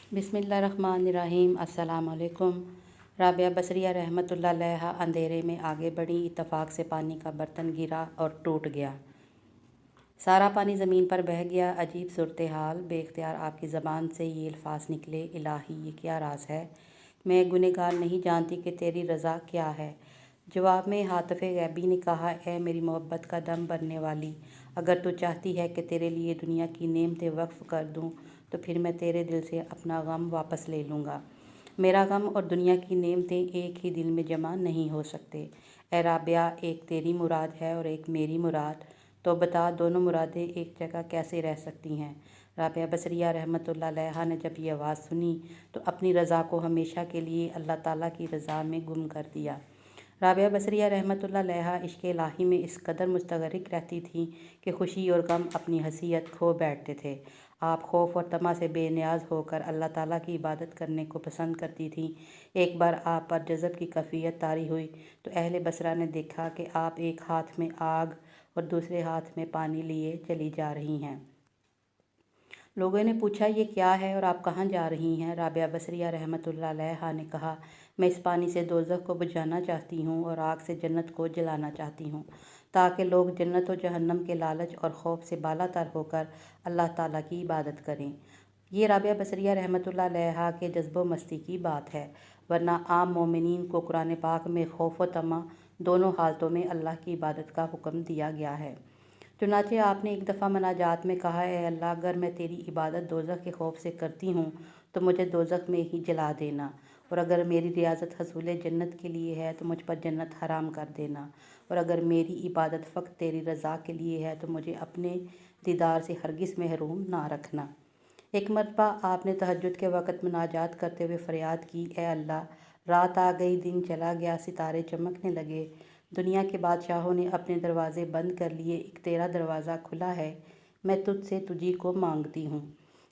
बिस्मिल्लाहिर्रहमानिर्रहीम। अस्सलाम वालेकुम। राबिया बसरिया रहमतुल्लाह अलैहा अंधेरे में आगे बढ़ी। इत्तफाक से पानी का बर्तन गिरा और टूट गया। सारा पानी ज़मीन पर बह गया। अजीब सूरत हाल। बेख्तियार आपकी ज़बान से ये अल्फाज निकले, इलाही ये क्या राज है, मैं गुनहगार नहीं जानती कि तेरी रज़ा क्या है। जवाब में हातिफ़ गैबी ने कहा, ए मेरी मोहब्बत का दम भरने वाली, अगर तू चाहती है कि तेरे लिए दुनिया की नेमतें वक्फ़ कर दूँ तो फिर मैं तेरे दिल से अपना गम वापस ले लूँगा। मेरा गम और दुनिया की नेमतें एक ही दिल में जमा नहीं हो सकते। ए राबिया, एक तेरी मुराद है और एक मेरी मुराद, तो बता दोनों मुरादें एक जगह कैसे रह सकती हैं। राबिया बसरिया रहमतुल्लाह अलैहा ने जब ये आवाज़ सुनी तो अपनी रज़ा को हमेशा के लिए अल्लाह ताला की रज़ा में गुम कर दिया। राबिया बसरिया रहमतुल्लाह अलैहा इश्क़ इलाही में इस कदर मुस्तग़रिक़ रहती थीं कि खुशी और गम अपनी हसीयत खो बैठते थे। आप खौफ और तमा से बेनियाज होकर अल्लाह ताला की इबादत करने को पसंद करती थीं। एक बार आप पर जज़ब की कैफ़ियत तारी हुई तो अहले बसरा ने देखा कि आप एक हाथ में आग और दूसरे हाथ में पानी लिए चली जा रही हैं। लोगों ने पूछा, ये क्या है और आप कहाँ जा रही हैं? राबिया बसरिया रहमतुल्लाह अलैहा ने कहा, मैं इस पानी से दोज़ख को बुझाना चाहती हूँ और आग से जन्नत को जलाना चाहती हूँ, ताकि लोग जन्नत और जहन्नम के लालच और खौफ से बालातर होकर अल्लाह ताला की इबादत करें। ये राबिया बसरिया रहमतुल्लाह अलैहा के जज्बो मस्ती की बात है, वरना आम मोमिनीन को कुरान पाक में खौफ व तमा दोनों हालतों में अल्लाह की इबादत का हुक्म दिया गया है। चुनाचे आपने एक दफ़ा मनाजात में कहा, ए अल्लाह, अगर मैं तेरी इबादत दोज़ख के खौफ से करती हूँ तो मुझे दोज़ख में ही जला देना, और अगर मेरी रियाजत हसूल जन्नत के लिए है तो मुझ पर जन्नत हराम कर देना, और अगर मेरी इबादत फ़क़्त तेरी रज़ा के लिए है तो मुझे अपने दीदार से हरगिज़ महरूम ना रखना। एक मरतबा आपने तहज्जुद के वक़्त मुनाजात करते हुए फ़रियाद की, ए अल्लाह, रात आ गई, दिन चला गया, सितारे चमकने लगे, दुनिया के बादशाहों ने अपने दरवाज़े बंद कर लिए, एक तेरा दरवाज़ा खुला है, मैं तुझसे तुझी को मांगती हूँ।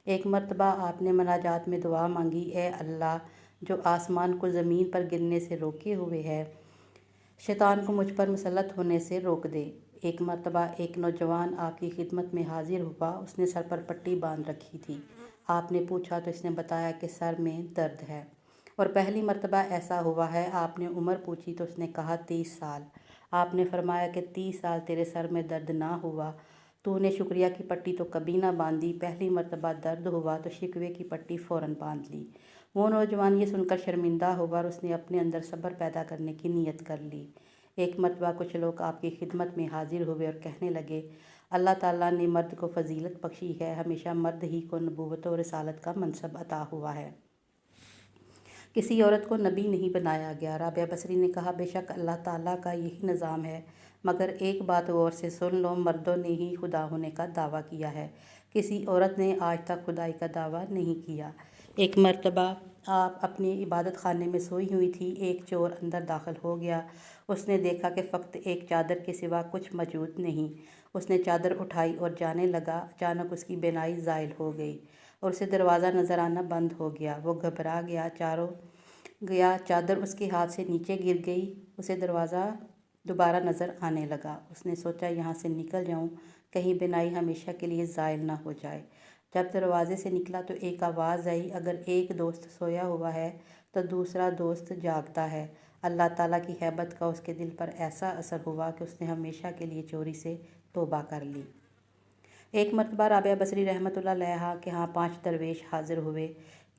एक मरतबा आपने मनाजात में दुआ मांगी, ए अल्लाह, जो आसमान को ज़मीन पर गिरने से रोके हुए है, शैतान को मुझ पर मुसल्लत होने से रोक दे। एक मरतबा एक नौजवान आपकी खिदमत में हाजिर हुआ। उसने सर पर पट्टी बांध रखी थी। आपने पूछा तो इसने बताया कि सर में दर्द है। और पहली मरतबा ऐसा हुआ है, आपने उम्र पूछी तो उसने कहा 30 साल। आपने फरमाया कि 30 साल तेरे सर में दर्द ना हुआ, तूने शुक्रिया की पट्टी तो कभी ना बांधी, पहली मरतबा दर्द हुआ तो शिकवे की पट्टी फ़ौरन बांध ली। वो नौजवान ये सुनकर शर्मिंदा हुआ और उसने अपने अंदर सब्र पैदा करने की नीयत कर ली। एक मरतबा कुछ लोग आपकी खिदमत में हाजिर हुए और कहने लगे, अल्लाह ताला ने मर्द को फजीलत बख्शी है, हमेशा मर्द ही को नबूवत और रिसालत का मनसब अता हुआ है, किसी औरत को नबी नहीं बनाया गया। राबिया बसरी ने कहा, बेशक अल्लाह ताला का यही निज़ाम है, मगर एक बात गौर से सुन लो, मर्दों ने ही खुदा होने का दावा किया है, किसी औरत ने आज तक खुदाई का दावा नहीं किया। एक मरतबा आप अपने इबादत खाने में सोई हुई थी। एक चोर अंदर दाखिल हो गया। उसने देखा कि फ़क़्त एक चादर के सिवा कुछ मौजूद नहीं। उसने चादर उठाई और जाने लगा। अचानक उसकी बेनाई ज़ाइल हो गई और उसे दरवाज़ा नज़र आना बंद हो गया। वो घबरा गया, चादर उसके हाथ से नीचे गिर गई। उसे दरवाज़ा दोबारा नज़र आने लगा। उसने सोचा, यहाँ से निकल जाऊँ, कहीं बेनाई हमेशा के लिए ज़ाइल ना हो जाए। जब दरवाज़े से निकला तो एक आवाज़ आई, अगर एक दोस्त सोया हुआ है तो दूसरा दोस्त जागता है। अल्लाह ताला की हैबत का उसके दिल पर ऐसा असर हुआ कि उसने हमेशा के लिए चोरी से तौबा कर ली। एक मरतबा राबिया बसरी रहमतुल्लाह अलैहा के यहाँ 5 दरवेश हाजिर हुए।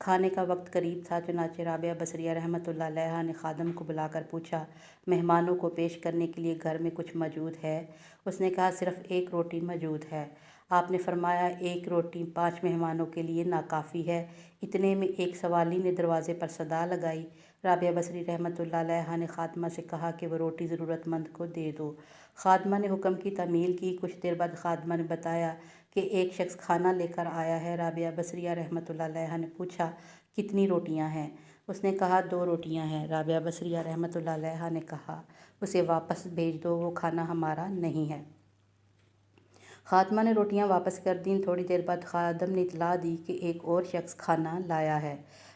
खाने का वक्त करीब था, चुनाचे राबिया बसरिया रहमतुल्लाह अलैहा ने खादम को बुलाकर पूछा, मेहमानों को पेश करने के लिए घर में कुछ मौजूद है? उसने कहा, सिर्फ़ एक रोटी मौजूद है। आपने फरमाया, एक रोटी 5 मेहमानों के लिए नाकाफ़ी है। इतने में एक सवाली ने दरवाज़े पर सदा लगाई। राबिया बसरी रहमतुल्लाह अलैहा ने खादमा से कहा कि वह रोटी ज़रूरतमंद को दे दो। खादमा ने हुक्म की तामील की। कुछ देर बाद खादमा ने बताया कि एक शख्स खाना लेकर आया है। राबिया बसरिया रहमतुल्लाह अलैहा ने पूछा, कितनी रोटियां हैं? उसने कहा, 2 रोटियां हैं। राबिया बसरिया रहमतुल्लाह अलैहा ने कहा, उसे वापस भेज दो, वो खाना हमारा नहीं है। खादमा ने रोटियां वापस कर दीं। थोड़ी देर बाद खादम ने इतला दी कि एक और शख्स खाना लाया है।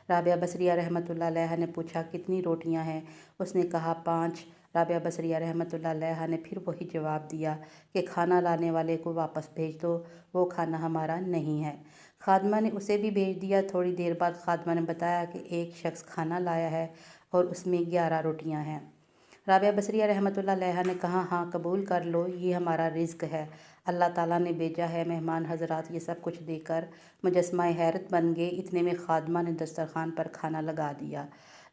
राबिया बसरिया रहमतुल्लाह अलैहा ने पूछा, कितनी रोटियां हैं? उसने कहा, 5। राबिया बसरिया रहमतुल्लाह अलैहा ने फिर वही जवाब दिया कि खाना लाने वाले को वापस भेज दो, वो खाना हमारा नहीं है। خادمہ نے اسے بھی بھیج دیا۔ تھوڑی دیر بعد خادمہ نے بتایا کہ ایک شخص کھانا لایا ہے اور اس میں 11 روٹیاں ہیں۔ رابعہ بصریہ رحمۃ اللہ علیہا نے کہا، ہاں قبول کر لو، یہ ہمارا رزق ہے، اللہ تعالیٰ نے بھیجا ہے۔ مہمان حضرات یہ سب کچھ دے کر مجسمہ حیرت بن گئے۔ اتنے میں خادمہ نے دسترخوان پر کھانا لگا دیا۔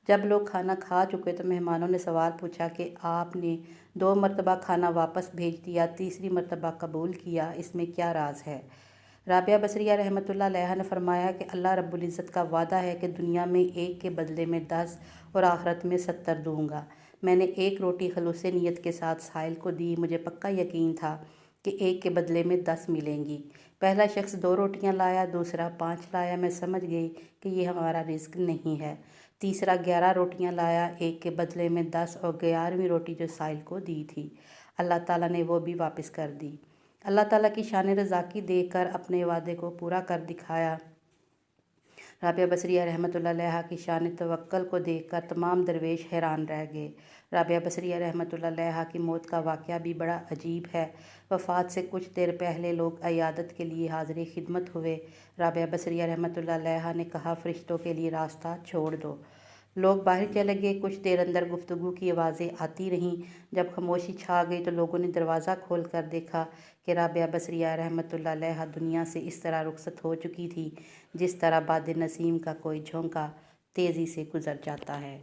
جب لوگ کھانا کھا چکے تو مہمانوں نے سوال پوچھا کہ آپ نے 2 مرتبہ کھانا واپس بھیج دیا، تیسری مرتبہ قبول کیا، اس میں کیا راز ہے؟ رابعہ بصریہ رحمۃ اللہ علیہا نے فرمایا کہ اللہ رب العزت کا وعدہ ہے کہ دنیا میں ایک کے بدلے میں 10 اور آخرت میں 70 دوں گا۔ میں نے ایک روٹی خلوص نیت کے ساتھ سائل کو دی، مجھے پکا یقین تھا کہ ایک کے بدلے میں 10 ملیں گی۔ پہلا شخص 2 روٹیاں لایا، دوسرا 5 لایا، میں سمجھ گئی کہ یہ ہمارا رزق نہیں ہے۔ تیسرا 11 روٹیاں لایا، ایک کے بدلے میں 10 اور 11ویں روٹی جو سائل کو دی تھی، اللہ تعالیٰ نے وہ بھی واپس کر دی۔ اللہ تعالیٰ کی شان رضاکی دیکھ کر اپنے وعدے کو پورا کر دکھایا۔ رابعہ بصریہ رحمۃ اللہ علیہا کی شان توکل کو دیکھ کر تمام درویش حیران رہ گئے۔ رابعہ بصریہ رحمۃ اللہ علیہا کی موت کا واقعہ بھی بڑا عجیب ہے۔ وفات سے کچھ دیر پہلے لوگ عیادت کے لیے حاضر خدمت ہوئے۔ رابعہ بصریہ رحمۃ اللہ علیہا نے کہا، فرشتوں کے لیے راستہ چھوڑ دو۔ لوگ باہر چلے گئے۔ کچھ دیر اندر گفتگو کی آوازیں آتی رہیں۔ جب خاموشی چھا گئی تو لوگوں نے دروازہ کھول کر دیکھا کہ رابعہ بصریہ رحمۃ اللہ علیہا دنیا سے اس طرح رخصت ہو چکی تھی جس طرح باد نسیم کا کوئی جھونکا تیزی سے گزر جاتا ہے۔